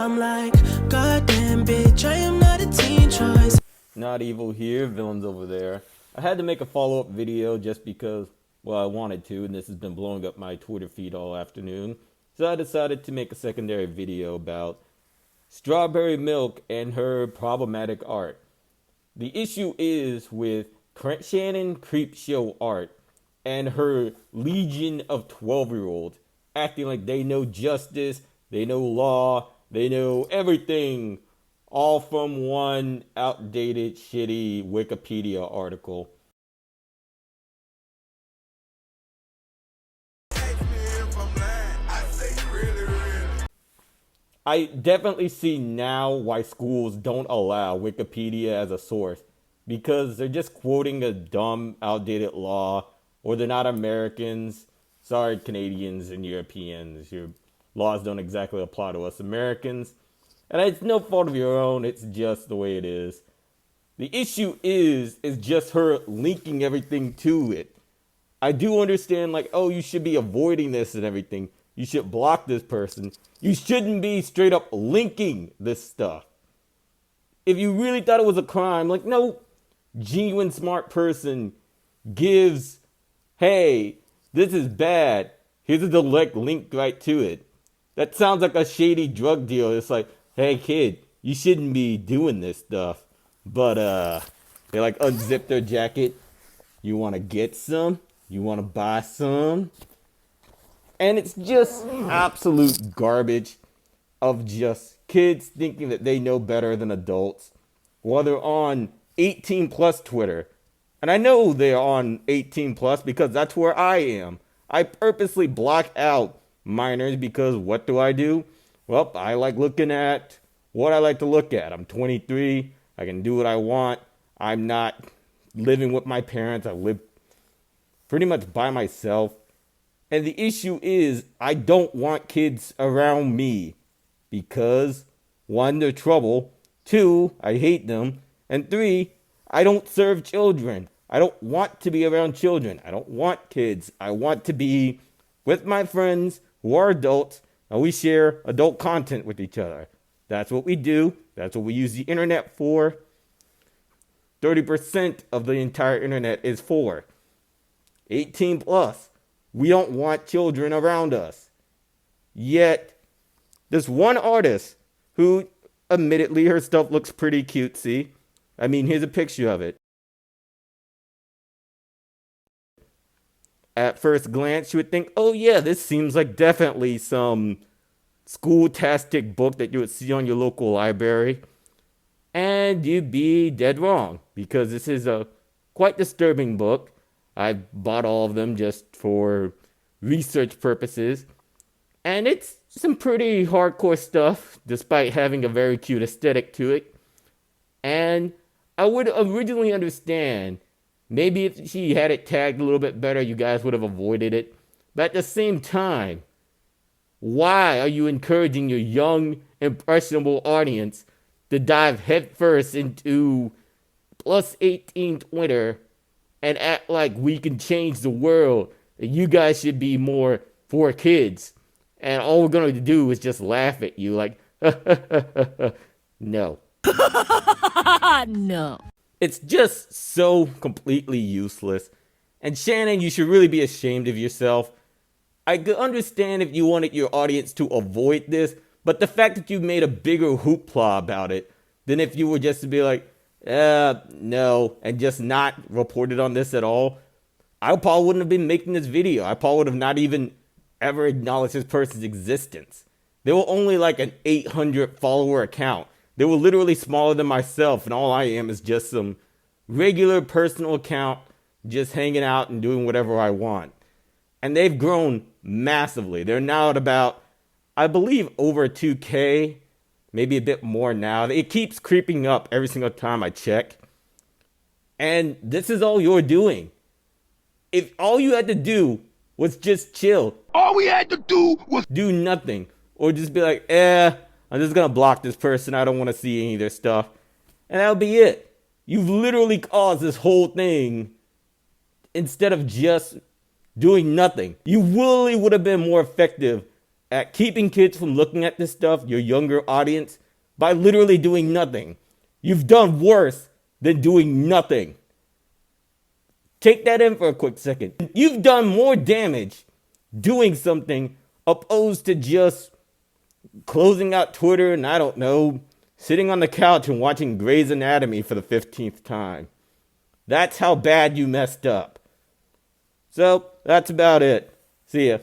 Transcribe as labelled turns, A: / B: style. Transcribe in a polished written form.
A: I'm like, goddamn bitch, I am not a teen choice.
B: Not evil here, villains over there. I had to make a follow-up video just because, well, I wanted to, and this has been blowing up my Twitter feed all afternoon. So I decided to make a secondary video about Strawberry Milk and her problematic art. The issue is with Shannon Creep show art and her legion of 12-year-olds acting like they know justice, they know law, they know everything, all from one outdated, shitty Wikipedia article. I definitely see now why schools don't allow Wikipedia as a source, because they're just quoting a dumb, outdated law, or they're not Americans. Sorry, Canadians and Europeans, your laws don't exactly apply to us Americans. And it's no fault of your own, it's just the way it is. The issue is just her linking everything to it. I do understand, like, oh, you should be avoiding this and everything. You should block this person. You shouldn't be straight up linking this stuff. If you really thought it was a crime, like, no genuine smart person gives, hey, this is bad. Here's a direct link right to it. That sounds like a shady drug deal. It's like, hey, kid, you shouldn't be doing this stuff. But, they like unzip their jacket. You want to get some? You want to buy some? And it's just absolute garbage of just kids thinking that they know better than adults while they're on 18 plus Twitter. And I know they're on 18 plus because that's where I am. I purposely block out minors because what do? Well, I like looking at what I like to look at. I'm 23. I can do what I want. I'm not living with my parents. I live pretty much by myself. And the issue is, I don't want kids around me because, one, they're trouble, two, I hate them, and three, I don't serve children. I don't want to be around children. I don't want kids. I want to be with my friends who are adults, and we share adult content with each other. That's what we do. That's what we use the internet for. 30% of the entire internet is for 18 plus. We don't want children around us. Yet, this one artist who, admittedly, her stuff looks pretty cutesy. I mean, here's a picture of it. At first glance, you would think, oh yeah, this seems like definitely some school-tastic book that you would see on your local library. And you'd be dead wrong, because this is a quite disturbing book. I bought all of them just for research purposes. And it's some pretty hardcore stuff, despite having a very cute aesthetic to it. And I would originally understand, maybe if she had it tagged a little bit better, you guys would have avoided it. But at the same time, why are you encouraging your young, impressionable audience to dive headfirst into plus 18 Twitter and act like we can change the world, that you guys should be more for kids, and all we're going to do is just laugh at you like, no.
C: No.
B: It's just so completely useless. And Shannon, you should really be ashamed of yourself. I could understand if you wanted your audience to avoid this, but the fact that you made a bigger hoopla about it than if you were just to be like, no, and just not reported on this at all, I probably wouldn't have been making this video. I probably would have not even ever acknowledged this person's existence. They were only like an 800 follower account. They were literally smaller than myself, and all I am is just some regular personal account, just hanging out and doing whatever I want. And they've grown massively. They're now at about, I believe, over 2K. Maybe a bit more now. It keeps creeping up every single time I check. And this is all you're doing. If all you had to do was just chill.
D: All we had to do was
B: do nothing. Or just be like, I'm just gonna block this person. I don't want to see any of their stuff. And that'll be it. You've literally caused this whole thing instead of just doing nothing. You really would have been more effective at keeping kids from looking at this stuff, your younger audience, by literally doing nothing. You've done worse than doing nothing. Take that in for a quick second. You've done more damage doing something opposed to just closing out Twitter and, I don't know, sitting on the couch and watching Grey's Anatomy for the 15th time. That's how bad you messed up. So, that's about it. See ya.